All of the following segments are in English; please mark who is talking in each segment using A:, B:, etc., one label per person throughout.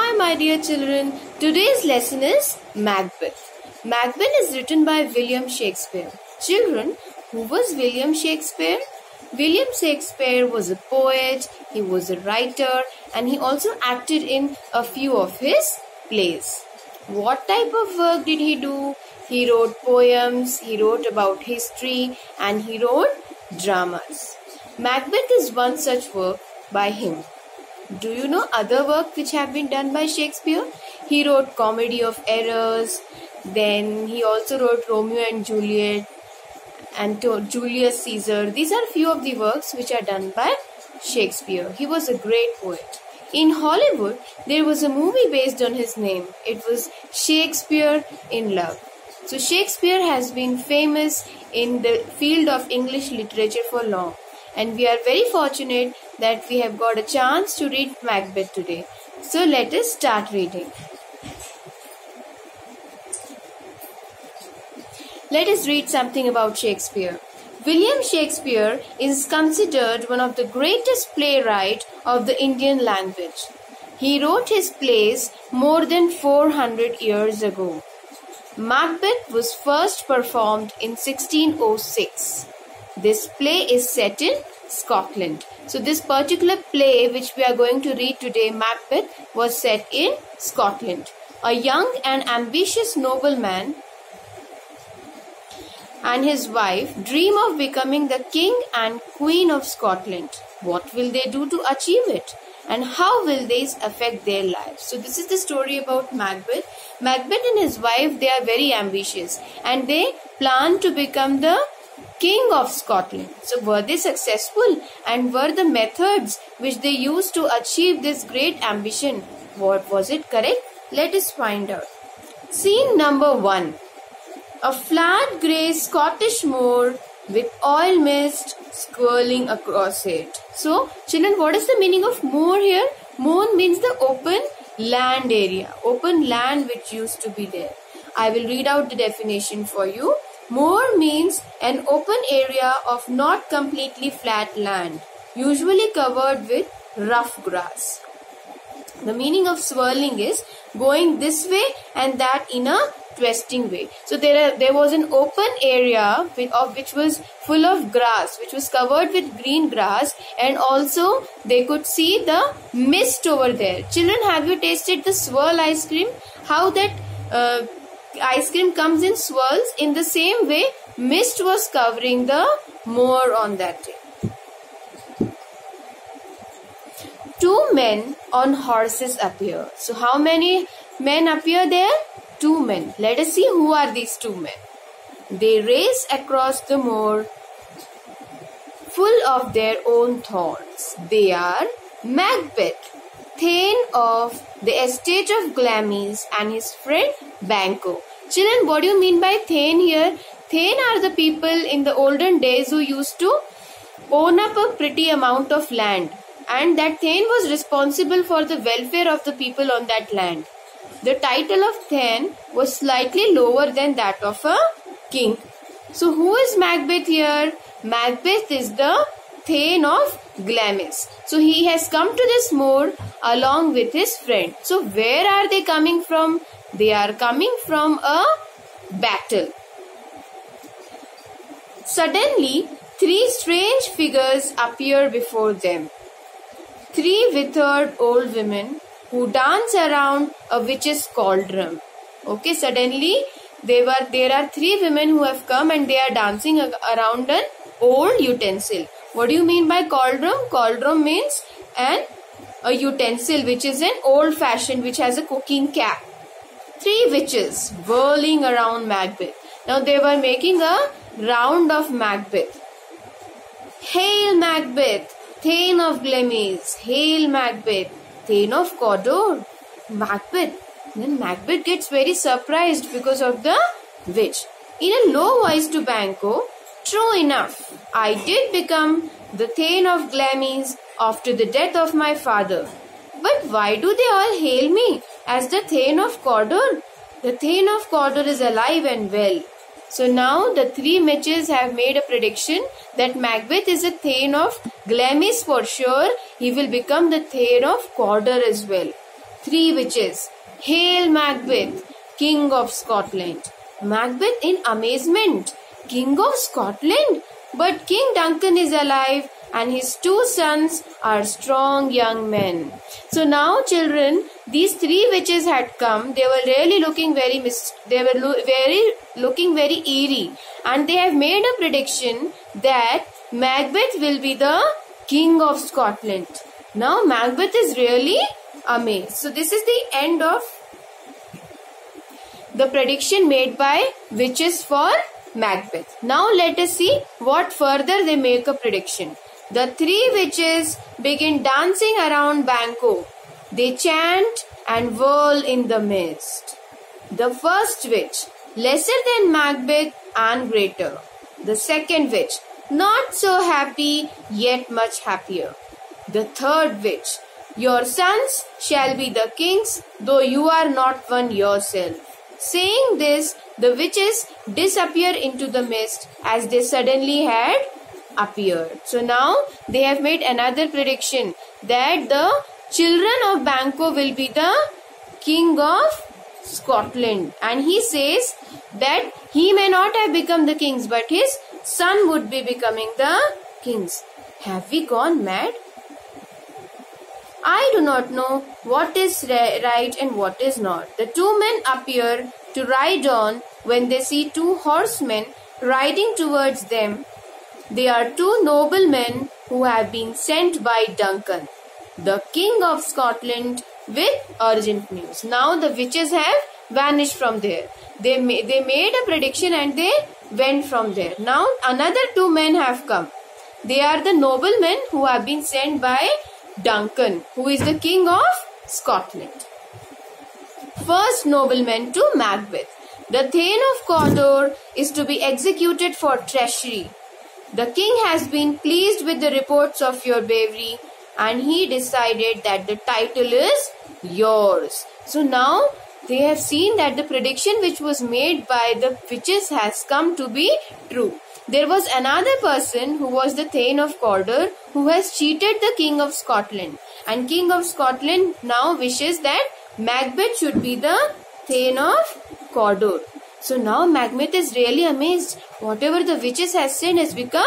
A: Hi my dear children, today's lesson is Macbeth. Macbeth is written by William Shakespeare. Children, who was William Shakespeare? William Shakespeare was a poet, he was a writer, and he also acted in a few of his plays. What type of work did he do? He wrote poems, he wrote about history, and he wrote dramas. Macbeth is one such work by him. Do you know other work which have been done by Shakespeare? He wrote Comedy of Errors, then he also wrote Romeo and Juliet and Julius Caesar. These are few of the works which are done by Shakespeare. He was a great poet. In Hollywood, there was a movie based on his name. It was Shakespeare in Love. So Shakespeare has been famous in the field of English literature for long. And we are very fortunate that we have got a chance to read Macbeth today. So let us start reading. Let us read something about Shakespeare. William Shakespeare is considered one of the greatest playwrights of the Indian language. He wrote his plays more than 400 years ago. Macbeth was first performed in 1606. This play is set in Scotland. So this particular play which we are going to read today, Macbeth, was set in Scotland. A young and ambitious nobleman and his wife dream of becoming the king and queen of Scotland. What will they do to achieve it? And how will this affect their lives? So this is the story about Macbeth. Macbeth and his wife, they are very ambitious and they plan to become the King of Scotland. So were they successful, and were the methods which they used to achieve this great ambition, what was it correct? Let us find out. Scene number 1. A flat grey Scottish moor with oil mist swirling across it. So children, what is the meaning of moor here? Moor means the open land area, open land which used to be there. I will read out the definition for you. Moor means an open area of not completely flat land, usually covered with rough grass. The meaning of swirling is going this way and that in a twisting way. So there was an open area which was full of grass, which was covered with green grass, and also they could see the mist over there. Children, have you tasted the swirl ice cream? How that ice cream comes in swirls? In the same way, mist was covering the moor on that day. Two men on horses appear. So how many men appear there? 2 men. Let us see who are these 2 men. They race across the moor full of their own thorns. They are Macbeth, Thane of the estate of Glamis, and his friend Banquo. Children, what do you mean by Thane here? Thane are the people in the olden days who used to own up a pretty amount of land, and that Thane was responsible for the welfare of the people on that land. The title of Thane was slightly lower than that of a king. So who is Macbeth here? Macbeth is the Thane of Glamis. So he has come to this moor along with his friend. So where are they coming from? They are coming from a battle. Suddenly, 3 strange figures appear before them. 3 withered old women who dance around a witch's cauldron. Okay, suddenly there are 3 women who have come and they are dancing around an old utensil. What do you mean by cauldron? Cauldron means a utensil which is an old fashioned, which has a cooking cap. 3 witches whirling around Macbeth. Now they were making a round of Macbeth. Hail Macbeth, Thane of Glamis! Hail Macbeth, Thane of Cawdor! Macbeth. Then Macbeth gets very surprised because of the witch. In a low voice to Banquo, true enough, I did become the Thane of Glamis after the death of my father. But why do they all hail me as the Thane of Cawdor? The Thane of Cawdor is alive and well. So now the 3 witches have made a prediction that Macbeth is a Thane of Glamis for sure. He will become the Thane of Cawdor as well. Three witches. Hail Macbeth, King of Scotland. Macbeth in amazement. King of Scotland? But King Duncan is alive and his two sons are strong young men. So now children, these three witches had come. They were really looking very looking very eerie, and they have made a prediction that Macbeth will be the King of Scotland. Now Macbeth is really amazed. So this is the end of the prediction made by witches for Macbeth. Now let us see what further they make a prediction. The three witches begin dancing around Banquo. They chant and whirl in the mist. The first witch, lesser than Macbeth and greater. The second witch, not so happy yet much happier. The third witch, your sons shall be the kings, though you are not one yourself. Saying this, the witches disappear into the mist as they suddenly had appeared. So now they have made another prediction that the children of Banquo will be the King of Scotland, and he says that he may not have become the kings, but his son would be becoming the kings. Have we gone mad? I do not know what is right and what is not. The two men appear to ride on when they see two horsemen riding towards them. They are two noblemen who have been sent by Duncan, the King of Scotland, with urgent news. Now the witches have vanished from there. They made a prediction and they went from there. Now another two men have come. They are the noblemen who have been sent by Duncan, who is the King of Scotland. First nobleman to Macbeth. The Thane of Cawdor is to be executed for treachery. The king has been pleased with the reports of your bravery, and he decided that the title is yours. So now they have seen that the prediction which was made by the witches has come to be true. There was another person who was the Thane of Cawdor who has cheated the King of Scotland, and King of Scotland now wishes that Macbeth should be the Thane of Cawdor. So now Macbeth is really amazed. Whatever the witches has said has become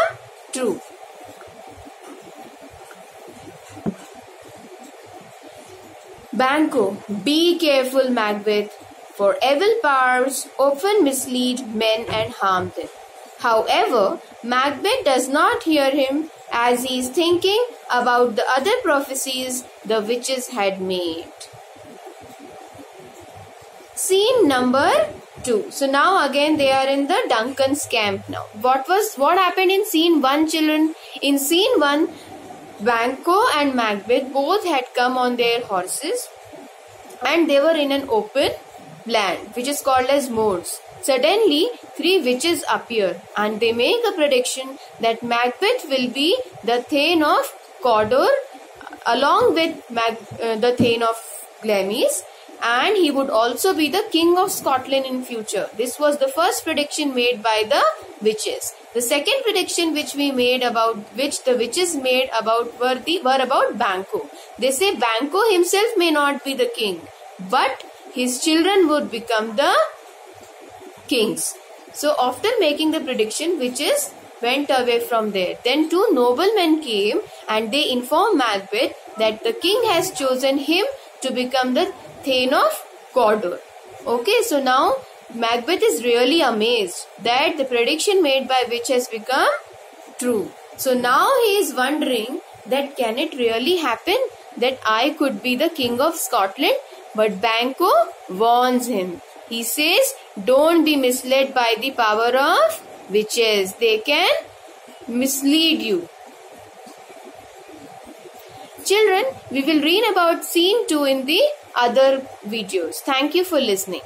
A: true. Banquo, be careful, Macbeth, for evil powers often mislead men and harm them. However, Macbeth does not hear him as he is thinking about the other prophecies the witches had made. Scene number 2. So now again they are in the Duncan's camp now. What happened in scene 1, children? In scene 1, Banquo and Macbeth both had come on their horses and they were in an open land which is called as moors. Suddenly, three witches appear and they make a prediction that Macbeth will be the Thane of Cawdor along with the Thane of Glamis, and he would also be the King of Scotland in future. This was the first prediction made by the witches. The second prediction which the witches made were about Banquo. They say Banquo himself may not be the king, but his children would become the kings. So after making the prediction, witches went away from there. Then two noblemen came and they informed Macbeth that the king has chosen him to become the Thane of Cawdor. Okay, so now Macbeth is really amazed that the prediction made by witch has become true. So now he is wondering that can it really happen that I could be the King of Scotland? But Banquo warns him. He says, don't be misled by the power of witches. They can mislead you. Children, we will read about scene 2 in the other videos. Thank you for listening.